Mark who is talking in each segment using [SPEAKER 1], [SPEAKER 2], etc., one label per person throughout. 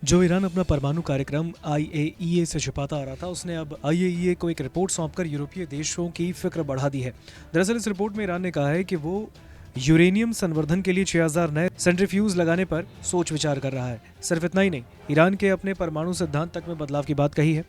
[SPEAKER 1] जो ईरान अपना परमाणु कार्यक्रम आईएईए से छिपाता आ रहा था, उसने अब आईएईए को एक रिपोर्ट सौंपकर यूरोपीय देशों की फिक्र बढ़ा दी है। दरअसल इस रिपोर्ट में ईरान ने कहा है कि वो यूरेनियम संवर्धन के लिए 6000 नए सेंट्रीफ्यूज लगाने पर सोच विचार कर रहा है। सिर्फ इतना ही नहीं, ईरान के अपने परमाणु सिद्धांत तक में बदलाव की बात कही है।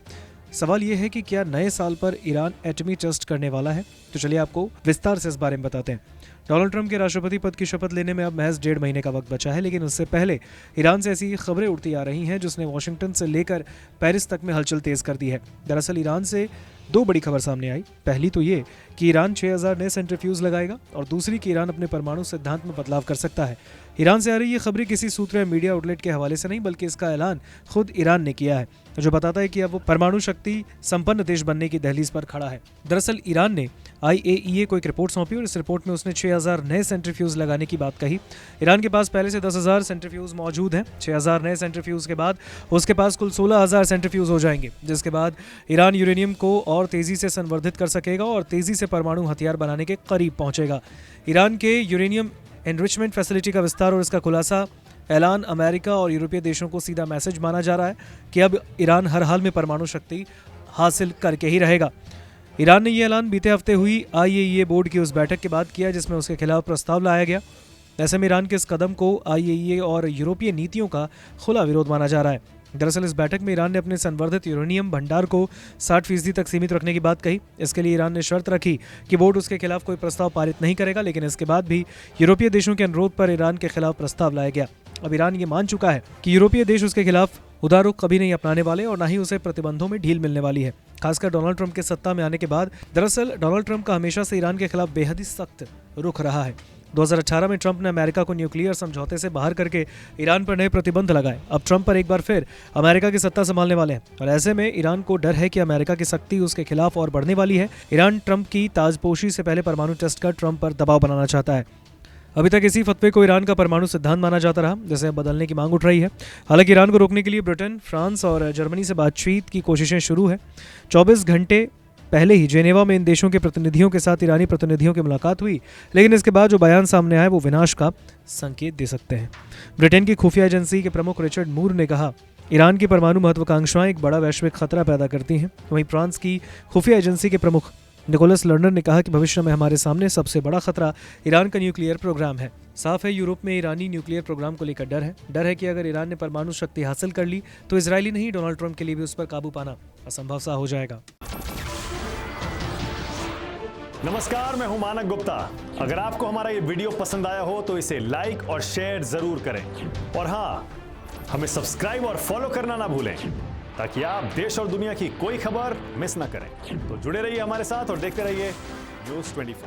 [SPEAKER 1] सवाल यह है कि क्या नए साल पर ईरान एटमी टेस्ट करने वाला है? तो चलिए आपको विस्तार से इस बारे में बताते हैं। डोनाल्ड ट्रंप के राष्ट्रपति पद की शपथ लेने में अब महज 1.5 महीने का वक्त बचा है, लेकिन उससे पहले ईरान से ऐसी खबरें उड़ती आ रही हैं जिसने वॉशिंगटन से लेकर पेरिस तक में हलचल तेज कर दी है। दरअसल ईरान से दो बड़ी खबर सामने आई। पहली तो ये कि ईरान 6000 नए सेंट्रीफ्यूज लगाएगा और दूसरी कि ईरान अपने परमाणु सिद्धांत में बदलाव कर सकता है। ईरान से आ रही ये खबरें किसी सूत्र या मीडिया आउटलेट के हवाले से नहीं, बल्कि इसका ऐलान खुद ईरान ने किया है, जो बताता है कि अब वो परमाणु शक्ति संपन्न देश बनने की दहलीज पर खड़ा है। दरअसल ईरान ने आईएईए को एक रिपोर्ट सौंपी और इस रिपोर्ट में उसने 6000 नए सेंट्रीफ्यूज लगाने की बात कही। ईरान के पास पहले से 10,000 सेंट्रीफ्यूज मौजूद हैं। 6000 नए सेंट्रीफ्यूज के बाद उसके पास कुल 16,000 सेंट्रीफ्यूज हो जाएंगे, जिसके बाद ईरान यूरेनियम को और तेजी से संवर्धित कर सकेगा और तेजी से परमाणु हथियार बनाने के करीब पहुंचेगा। ईरान के यूरेनियम एनरिचमेंट फैसिलिटी का विस्तार और इसका खुलासा ऐलान अमेरिका और यूरोपीय देशों को सीधा मैसेज माना जा रहा है कि अब ईरान हर हाल में परमाणु शक्ति हासिल करके ही रहेगा। ईरान ने यह ऐलान बीते हफ्ते हुई आईएईए बोर्ड की उस बैठक के बाद किया जिसमें उसके खिलाफ प्रस्ताव लाया गया। ऐसे में ईरान के इस कदम को आईएईए और यूरोपीय नीतियों का खुला विरोध माना जा रहा है। दरअसल इस बैठक में ईरान ने अपने संवर्धित यूरेनियम भंडार को 60% तक सीमित रखने की बात कही। इसके लिए ईरान ने शर्त रखी कि बोर्ड उसके खिलाफ कोई प्रस्ताव पारित नहीं करेगा, लेकिन इसके बाद भी यूरोपीय देशों के अनुरोध पर ईरान के खिलाफ प्रस्ताव लाया गया। अब ईरान ये मान चुका है कि यूरोपीय देश उसके खिलाफ उदार रुख कभी नहीं अपनाने वाले और न ही उसे प्रतिबंधों में ढील मिलने वाली है, खासकर डोनाल्ड ट्रंप के सत्ता में आने के बाद। दरअसल डोनाल्ड ट्रंप का हमेशा से ईरान के खिलाफ बेहद ही सख्त रुख रहा है। 2018 में ट्रंप ने अमेरिका को न्यूक्लियर समझौते से बाहर करके ईरान पर नए प्रतिबंध लगाए। अब ट्रंप पर एक बार फिर अमेरिका की सत्ता संभालने वाले हैं और ऐसे में ईरान को डर है कि अमेरिका की सख्ती उसके खिलाफ और बढ़ने वाली है। ईरान ट्रंप की ताजपोशी से पहले परमाणु टेस्ट कर ट्रंप पर दबाव बनाना चाहता है। अभी तक इसी फतवे को ईरान का परमाणु सिद्धांत माना जाता रहा, जिसे बदलने की मांग उठ रही है। हालांकि ईरान को रोकने के लिए ब्रिटेन, फ्रांस और जर्मनी से बातचीत की कोशिशें शुरू है। 24 घंटे पहले ही जेनेवा में इन देशों के प्रतिनिधियों के साथ ईरानी प्रतिनिधियों की मुलाकात हुई, लेकिन इसके बाद जो बयान सामने आए वो विनाश का संकेत दे सकते हैं। ब्रिटेन की खुफिया एजेंसी के प्रमुख रिचर्ड मूर ने कहा, ईरान की परमाणु महत्वाकांक्षाएं एक बड़ा वैश्विक खतरा पैदा करती हैं। वहीं फ्रांस की खुफिया एजेंसी के प्रमुख निकोलस लर्नर ने कहा कि भविष्य में हमारे सामने सबसे बड़ा खतरा ईरान का न्यूक्लियर प्रोग्राम है। साफ है, यूरोप में ईरानी न्यूक्लियर प्रोग्राम को लेकर डर है कि अगर ईरान ने परमाणु शक्ति हासिल कर ली तो इजरायली नहीं, डोनाल्ड ट्रंप के लिए भी उस पर काबू पाना असंभव सा हो जाएगा।
[SPEAKER 2] नमस्कार, मैं हूं मानक गुप्ता। अगर आपको हमारा ये वीडियो पसंद आया हो तो इसे लाइक और शेयर जरूर करें और हाँ, हमें सब्सक्राइब और फॉलो करना ना भूलें ताकि आप देश और दुनिया की कोई खबर मिस ना करें। तो जुड़े रहिए हमारे साथ और देखते रहिए न्यूज़ 24।